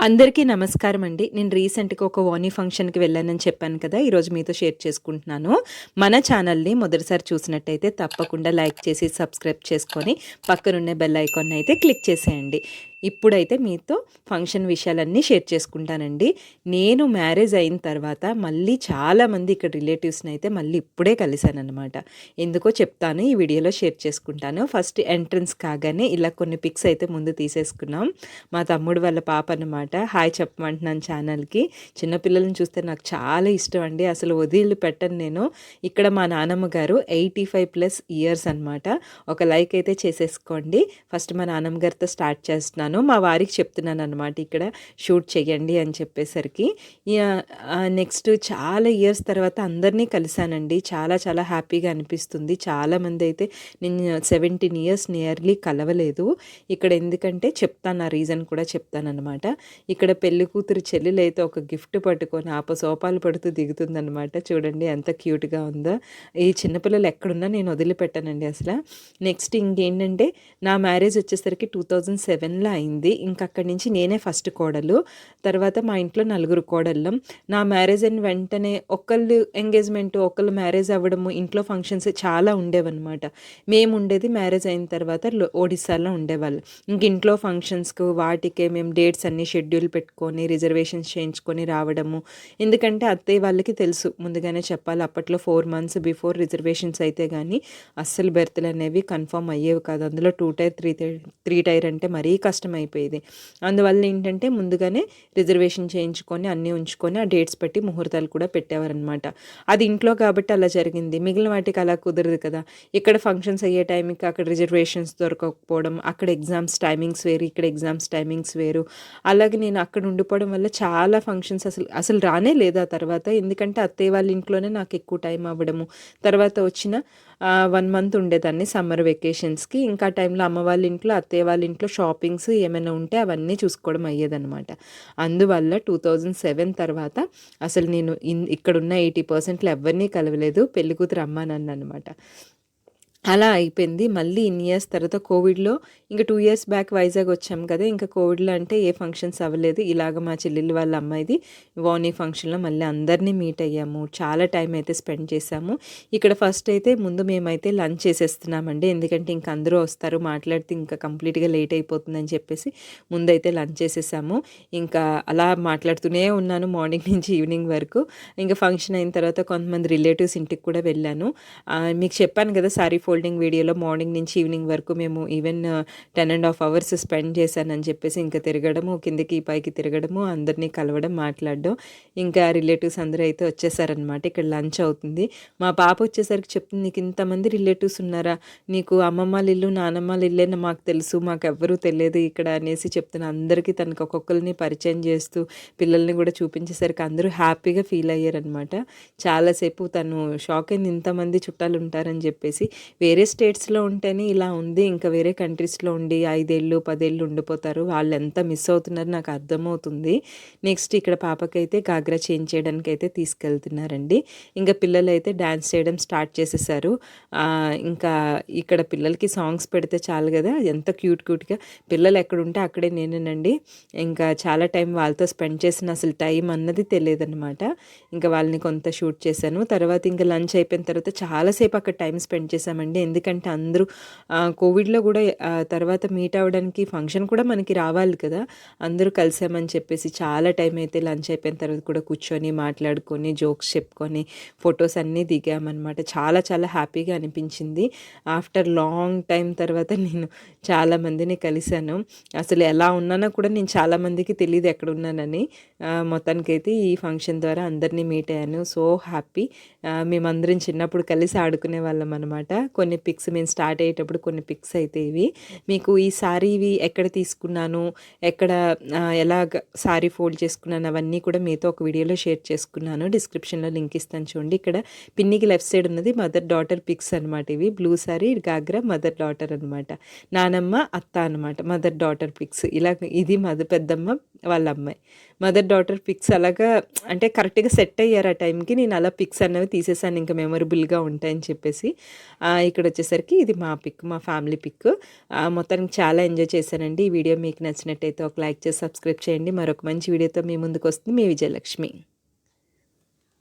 అందరికీ నమస్కారం అండి. నేను రీసెంట్‌గా ఒక ఓనీ ఫంక్షన్‌కి వెళ్ళానని చెప్పాను కదా! ఈరోజు మీతో షేర్ చేసుకుంటున్నాను. మన ఛానల్‌ని మొదటిసారి చూసినట్టయితే తప్పకుండా లైక్ చేసి, సబ్స్క్రైబ్ చేసుకొని పక్కనున్న బెల్ ఐకాన్‌ని అయితే క్లిక్ చేసేయండి. ఇప్పుడైతే మీతో ఫంక్షన్ విషయాలన్నీ షేర్ చేసుకుంటానండి. నేను మ్యారేజ్ అయిన తర్వాత మళ్ళీ చాలామంది ఇక్కడ రిలేటివ్స్‌ని అయితే మళ్ళీ ఇప్పుడే కలిసాననమాట. ఎందుకో చెప్తాను. ఈ వీడియోలో షేర్ చేసుకుంటాను. ఫస్ట్ ఎంట్రన్స్ కాగానే ఇలా కొన్ని పిక్స్ అయితే ముందు తీసేసుకున్నాం. మా తమ్ముడు వాళ్ళ పాప అనమాట. హాయ్ చెప్పమంటున్నాను ఛానల్‌కి. చిన్నపిల్లలని చూస్తే నాకు చాలా ఇష్టం అండి. అసలు వదిలి పెట్టను నేను. ఇక్కడ మా నానమ్మ గారు 85+ ఇయర్స్ అనమాట. ఒక లైక్ అయితే చేసేసుకోండి. ఫస్ట్ మా నానమ్మ గారితో స్టార్ట్ చేస్తున్నాను. మా వారికి చెప్తున్నాననమాట ఇక్కడ షూట్ చేయండి అని చెప్పేసరికి. నెక్స్ట్ చాలా ఇయర్స్ తర్వాత అందరినీ కలిసానండి. చాలా చాలా హ్యాపీగా అనిపిస్తుంది. చాలామంది అయితే నేను 17 ఇయర్స్ నియర్లీ కలవలేదు. ఇక్కడ ఎందుకంటే చెప్తాను, ఆ రీజన్ కూడా చెప్తాననమాట. ఇక్కడ పెళ్లి కూతురు చెల్లెలైతే ఒక గిఫ్ట్ పట్టుకొని ఆపసోపాలు పడుతూ దిగుతుందనమాట. చూడండి ఎంత క్యూట్‌గా ఉందో. ఈ చిన్నపిల్లలు ఎక్కడున్నా నేను వదిలిపెట్టానండి అసల. నెక్స్ట్ ఇంకేంటంటే నా మ్యారేజ్ వచ్చేసరికి 2007లో అయింది. ఇంక అక్కడి నుంచి నేనే ఫస్ట్ కోడలు. తర్వాత మా ఇంట్లో నలుగురు కోడళ్ళం. నా మ్యారేజ్ అయిన వెంటనే ఒకళ్ళు ఎంగేజ్‌మెంట్, ఒకళ్ళు మ్యారేజ్ అవ్వడము, ఇంట్లో ఫంక్షన్స్ చాలా ఉండేవన్నమాట. మేము ఉండేది మ్యారేజ్ అయిన తర్వాత ఒడిస్సాలో ఉండేవాళ్ళం. ఇంక ఇంట్లో ఫంక్షన్స్‌కు వాటికే మేము డేట్స్ అన్నీ షెడ్యూల్ పెట్టుకొని రిజర్వేషన్స్ చేయించుకొని రావడము. ఎందుకంటే అత్తయ్య వాళ్ళకి తెలుసు ముందుగానే చెప్పాలి. అప్పట్లో 4 మంత్స్ బిఫోర్ రిజర్వేషన్స్ అయితే గానీ అస్సలు బెర్తులు అనేవి కన్ఫర్మ్ అయ్యేవి కాదు. అందులో 2 టైర్, 3 టైర్ అంటే మరీ కష్టమైపోయేది. అందువల్ల ఏంటంటే ముందుగానే రిజర్వేషన్ చేయించుకొని అన్నీ ఉంచుకొని ఆ డేట్స్ పెట్టి ముహూర్తాలు కూడా పెట్టేవారనమాట. అది ఇంట్లో కాబట్టి అలా జరిగింది. మిగిలిన వాటికి అలా కుదరదు కదా! ఇక్కడ ఫంక్షన్స్ అయ్యే టైంకి అక్కడ రిజర్వేషన్స్ దొరకకపోవడం, అక్కడ ఎగ్జామ్స్ టైమింగ్స్ వేరు, ఇక్కడ ఎగ్జామ్స్ టైమింగ్స్ వేరు. అలాగే నేను అక్కడ ఉండిపోవడం వల్ల చాలా ఫంక్షన్స్ అసలు రానే లేదు ఆ తర్వాత. ఎందుకంటే అత్తయ్య వాళ్ళ ఇంట్లోనే నాకు ఎక్కువ టైం అవ్వడము. తర్వాత వచ్చిన 1 మంత్ ఉండేదాన్ని సమ్మర్ వెకేషన్స్‌కి. ఇంకా ఆ టైంలో అమ్మ వాళ్ళ ఇంట్లో, అత్తయ్య వాళ్ళ ఇంట్లో షాపింగ్స్ ఏమైనా ఉంటే అవన్నీ చూసుకోవడం అయ్యేదనమాట. అందువల్ల 2007 తర్వాత అసలు నేను ఇక్కడున్న 80% ఎవరిని కలవలేదు. పెళ్ళికూతురు అమ్మా, నాన్న అనమాట. అలా అయిపోయింది. మళ్ళీ ఇన్ని ఇయర్స్ తర్వాత కోవిడ్‌లో ఇంక 2 ఇయర్స్ బ్యాక్ వైజాగ్ వచ్చాం కదా! ఇంకా కోవిడ్‌లో అంటే ఏ ఫంక్షన్స్ అవ్వలేదు. ఇలాగ మా చెల్లెలు వాళ్ళ అమ్మాయిది ఓనీ ఫంక్షన్‌లో మళ్ళీ అందరినీ మీట్ అయ్యాము. చాలా టైం అయితే స్పెండ్ చేశాము. ఇక్కడ ఫస్ట్ అయితే ముందు మేమైతే లంచ్ చేసేస్తున్నామండి. ఎందుకంటే ఇంక అందరూ వస్తారు, మాట్లాడితే ఇంకా కంప్లీట్‌గా లేట్ అయిపోతుందని చెప్పేసి ముందైతే లంచ్ చేసేసాము. ఇంకా అలా మాట్లాడుతూనే ఉన్నాను మార్నింగ్ నుంచి ఈవినింగ్ వరకు. ఇంకా ఫంక్షన్ అయిన తర్వాత కొంతమంది రిలేటివ్స్ ఇంటికి కూడా వెళ్ళాను. మీకు చెప్పాను కదా! సారీ ఫోల్డింగ్ వీడియోలో మార్నింగ్ నుంచి ఈవినింగ్ వరకు మేము ఈవెన్ 10½ అవర్స్ స్పెండ్ చేశానని చెప్పేసి ఇంకా తిరగడము, కిందకి పైకి తిరగడము, అందరినీ కలవడం, మాట్లాడడం. ఇంకా రిలేటివ్స్ అందరూ అయితే వచ్చేసారనమాట. ఇక్కడ లంచ్ అవుతుంది. మా పాప వచ్చేసరికి చెప్తుంది, "నీకు ఇంతమంది రిలేటివ్స్ ఉన్నారా? నీకు అమ్మమ్మల ఇల్లు, నానమ్మల ఇల్లే మాకు తెలుసు, మాకెవ్వరూ తెలియదు ఇక్కడ" అనేసి చెప్తున్నా. అందరికీ తనకు ఒక్కొక్కరిని పరిచయం చేస్తూ పిల్లల్ని కూడా చూపించేసరికి అందరూ హ్యాపీగా ఫీల్ అయ్యారనమాట. చాలాసేపు తను షాక్ అయింది, ఇంతమంది చుట్టాలు ఉంటారని చెప్పేసి. వేరే స్టేట్స్‌లో ఉంటేనే ఇలా ఉంది. ఇంకా వేరే కంట్రీస్‌లో ఉండి 5 ఏళ్ళు, 10 ఏళ్ళు ఉండిపోతారు. వాళ్ళెంత మిస్ అవుతున్నారో నాకు అర్థమవుతుంది. నెక్స్ట్ ఇక్కడ పాపకైతే గాగ్రా చేంజ్ చేయడానికైతే తీసుకెళ్తున్నారండి. ఇంకా పిల్లలైతే డాన్స్ చేయడం స్టార్ట్ చేసేసారు. ఇంకా ఇక్కడ పిల్లలకి సాంగ్స్ పెడితే చాలు గదా! ఎంత క్యూట్‌గా పిల్లలు ఎక్కడుంటే అక్కడే నేనేనండి. ఇంకా చాలా టైం వాళ్ళతో స్పెండ్ చేసిన అసలు టైం అన్నది తెలియదనమాట. ఇంకా వాళ్ళని కొంత షూట్ చేశాను. తర్వాత ఇంకా లంచ్ అయిపోయిన తర్వాత చాలా సేపు అక్కడ టైం స్పెండ్ చేశామండి. ఎందుకంటే అందరూ కోవిడ్‌లో గూడా తర్వాత మీట్ అవ్వడానికి ఫంక్షన్ కూడా మనకి రావాలి కదా! అందరూ కలిసామని చెప్పేసి చాలా టైం అయితే లంచ్ అయిపోయిన తర్వాత కూడా కూర్చొని మాట్లాడుకొని, జోక్స్ చెప్పుకొని, ఫొటోస్ అన్నీ దిగామనమాట. చాలా చాలా హ్యాపీగా అనిపించింది. ఆఫ్టర్ లాంగ్ టైం తర్వాత నేను చాలామందిని కలిసాను. అసలు ఎలా ఉన్నానో కూడా నేను చాలామందికి తెలీదు ఎక్కడున్నానని. మొత్తానికైతే ఈ ఫంక్షన్ ద్వారా అందరినీ మీట్ అయ్యాను. So happy. మేమందరం చిన్నప్పుడు కలిసి ఆడుకునే వాళ్ళం అనమాట. కొన్ని పిక్స్ మేము స్టార్ట్ అయ్యేటప్పుడు కొన్ని పిక్స్ అయితే ఇవి. మీకు ఈ సారీ ఇవి ఎక్కడ తీసుకున్నాను, ఎక్కడ ఎలాగ సారీ ఫోల్డ్ చేసుకున్నాను అవన్నీ కూడా మీతో ఒక వీడియోలో షేర్ చేసుకున్నాను. డిస్క్రిప్షన్‌లో లింక్ ఇస్తాను చూడండి. ఇక్కడ పిన్నికి లెఫ్ట్ సైడ్ ఉన్నది మదర్ డాటర్ పిక్స్ అనమాట ఇవి. Blue sari, ghagra, mother daughter అనమాట. నానమ్మ, అత్త అనమాట. Mother daughter pics. ఇలా ఇది పెద్దమ్మ వాళ్ళ అమ్మాయి. మదర్ డాటర్ పిక్స్ అలాగా అంటే కరెక్ట్‌గా సెట్ అయ్యారు ఆ టైంకి. నేను అలా పిక్స్ అనేవి తీసేసాను ఇంకా మెమరబుల్‌గా ఉంటాయని చెప్పేసి. ఇక్కడొచ్చేసరికి ఇది మా పిక్, మా ఫ్యామిలీ పిక్. మొత్తానికి చాలా ఎంజాయ్ చేశానండి. ఈ వీడియో మీకు నచ్చినట్టయితే ఒక లైక్ చేసి సబ్స్క్రైబ్ చేయండి. మరొక మంచి వీడియోతో మీ ముందుకొస్తుంది మీ విజయలక్ష్మి.